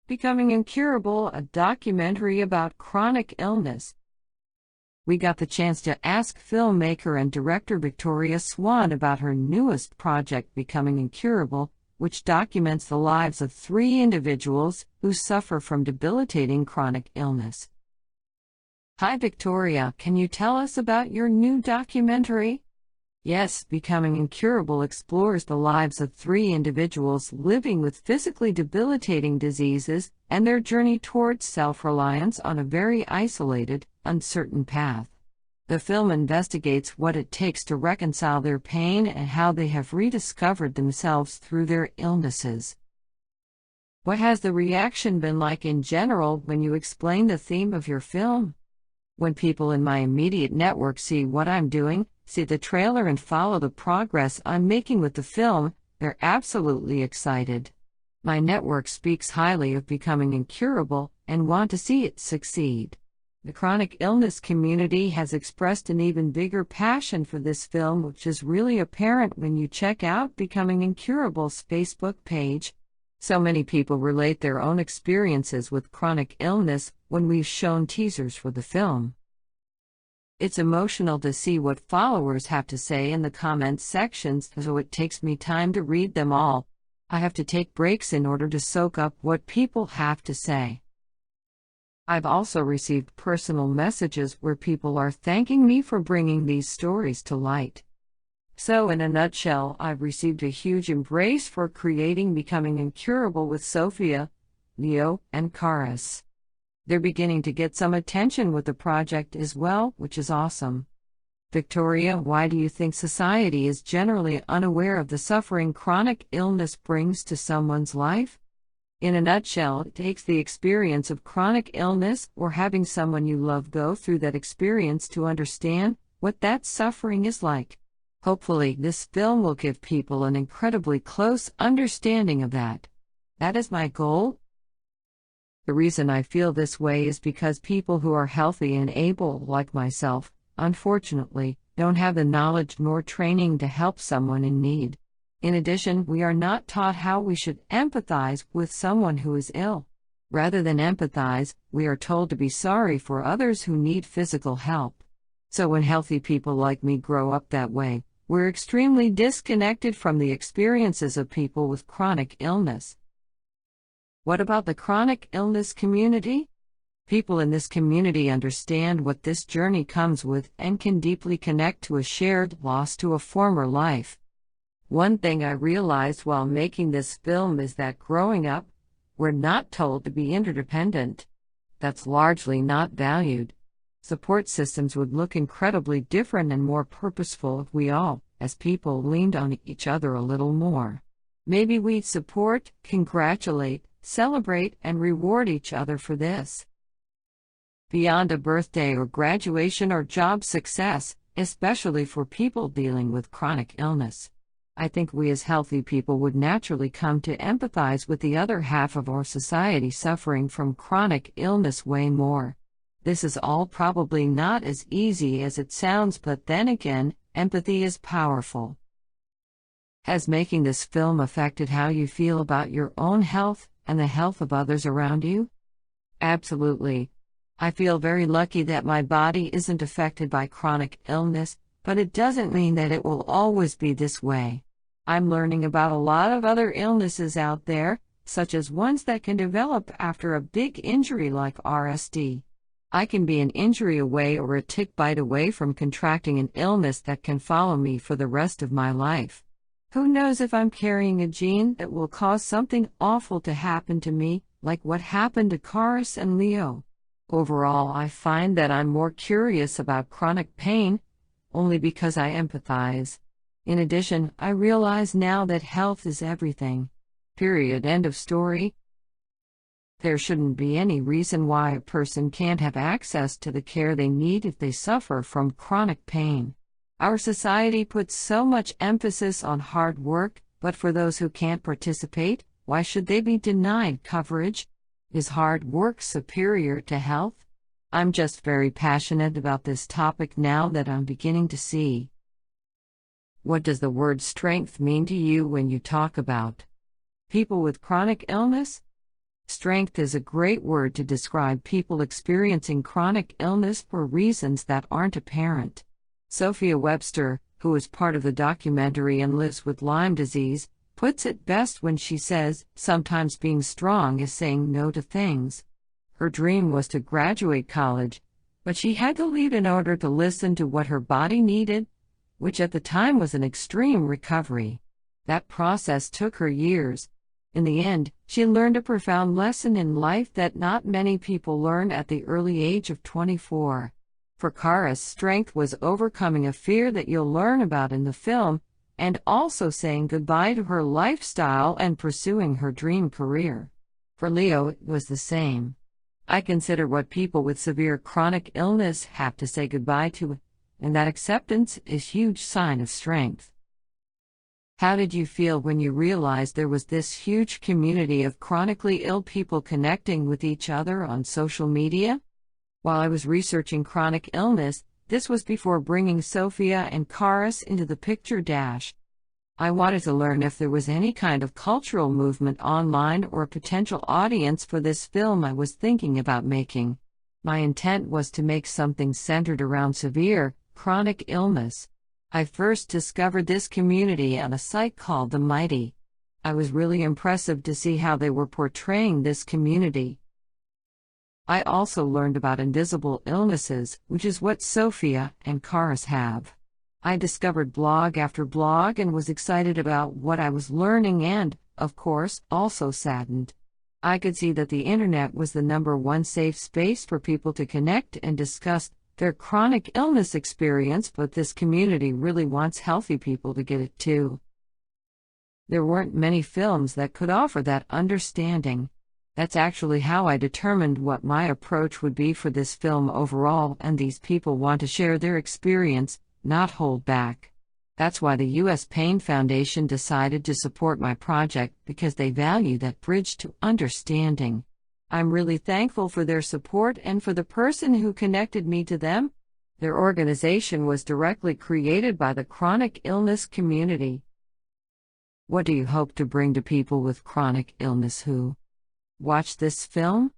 Becoming Incurable, a documentary about chronic illness. We got the chance to ask filmmaker and director Victoria Suan about her newest project, Becoming Incurable, which documents the lives of 3 individuals who suffer from debilitating chronic illness. Hi Victoria, can you tell us about your new documentary? Yes, Becoming Incurable explores the lives of 3 individuals living with physically debilitating diseases and their journey towards self-reliance on a very isolated, uncertain path. The film investigates what it takes to reconcile their pain and how they have rediscovered themselves through their illnesses. What has the reaction been like in general when you explain the theme of your film? When people in my immediate network see what I'm doing, see the trailer and follow the progress I'm making with the film, they're absolutely excited. My network speaks highly of Becoming Incurable and want to see it succeed. The chronic illness community has expressed an even bigger passion for this film, which is really apparent when you check out Becoming Incurable's Facebook page. So many people relate their own experiences with chronic illness when we've shown teasers for the film. It's emotional to see what followers have to say in the comments sections, so it takes me time to read them all. I have to take breaks in order to soak up what people have to say. I've also received personal messages where people are thanking me for bringing these stories to light. So in a nutshell, I've received a huge embrace for creating Becoming Incurable with Sophia, Leo, and Karis. They're beginning to get some attention with the project as well, which is awesome. Victoria, why do you think society is generally unaware of the suffering chronic illness brings to someone's life? In a nutshell, it takes the experience of chronic illness or having someone you love go through that experience to understand what that suffering is like. Hopefully, this film will give people an incredibly close understanding of that. That is my goal. The reason I feel this way is because people who are healthy and able, like myself, unfortunately, don't have the knowledge nor training to help someone in need. In addition, we are not taught how we should empathize with someone who is ill. Rather than empathize, we are told to be sorry for others who need physical help. So when healthy people like me grow up that way, we're extremely disconnected from the experiences of people with chronic illness. What about the chronic illness community? People in this community understand what this journey comes with and can deeply connect to a shared loss to a former life. One thing I realized while making this film is that growing up, we're not told to be interdependent. That's largely not valued. Support systems would look incredibly different and more purposeful if we all, as people, leaned on each other a little more. Maybe we'd support, congratulate, celebrate, and reward each other for this. Beyond a birthday or graduation or job success, especially for people dealing with chronic illness, I think we as healthy people would naturally come to empathize with the other half of our society suffering from chronic illness way more. This is all probably not as easy as it sounds, but then again, empathy is powerful. Has making this film affected how you feel about your own health and the health of others around you? Absolutely. I feel very lucky that my body isn't affected by chronic illness, but it doesn't mean that it will always be this way. I'm learning about a lot of other illnesses out there, such as ones that can develop after a big injury like RSD. I can be an injury away or a tick bite away from contracting an illness that can follow me for the rest of my life. Who knows if I'm carrying a gene that will cause something awful to happen to me, like what happened to Karis and Leo. Overall, I find that I'm more curious about chronic pain, only because I empathize. In addition, I realize now that health is everything. Period. End of story. There shouldn't be any reason why a person can't have access to the care they need if they suffer from chronic pain. Our society puts so much emphasis on hard work, but for those who can't participate, why should they be denied coverage? Is hard work superior to health? I'm just very passionate about this topic now that I'm beginning to see. What does the word strength mean to you when you talk about people with chronic illness? Strength is a great word to describe people experiencing chronic illness for reasons that aren't apparent. Sophia Webster, who is part of the documentary and lives with Lyme disease, puts it best when she says, "Sometimes being strong is saying no to things." Her dream was to graduate college, but she had to leave in order to listen to what her body needed, which at the time was an extreme recovery. That process took her years. In the end, she learned a profound lesson in life that not many people learn at the early age of 24. For Kara's strength was overcoming a fear that you'll learn about in the film, and also saying goodbye to her lifestyle and pursuing her dream career. For Leo, it was the same. I consider what people with severe chronic illness have to say goodbye to, and that acceptance is a huge sign of strength. How did you feel when you realized there was this huge community of chronically ill people connecting with each other on social media? While I was researching chronic illness, this was before bringing Sophia and Karis into the picture. I wanted to learn if there was any kind of cultural movement online or a potential audience for this film I was thinking about making. My intent was to make something centered around severe, chronic illness. I first discovered this community on a site called The Mighty. I was really impressed to see how they were portraying this community. I also learned about invisible illnesses, which is what Sophia and Karis have. I discovered blog after blog and was excited about what I was learning and, of course, also saddened. I could see that the internet was the #1 safe space for people to connect and discuss their chronic illness experience, but this community really wants healthy people to get it too. There weren't many films that could offer that understanding. That's actually how I determined what my approach would be for this film overall, and these people want to share their experience, not hold back. That's why the U.S. Pain Foundation decided to support my project, because they value that bridge to understanding. I'm really thankful for their support and for the person who connected me to them. Their organization was directly created by the chronic illness community. What do you hope to bring to people with chronic illness who watch this film?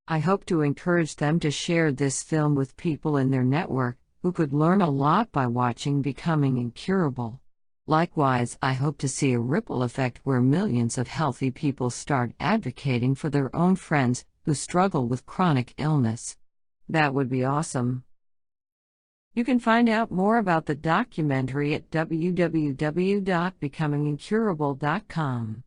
I hope to encourage them to share this film with people in their network who could learn a lot by watching Becoming Incurable. Likewise, I hope to see a ripple effect where millions of healthy people start advocating for their own friends who struggle with chronic illness. That would be awesome. You can find out more about the documentary at www.becomingincurable.com.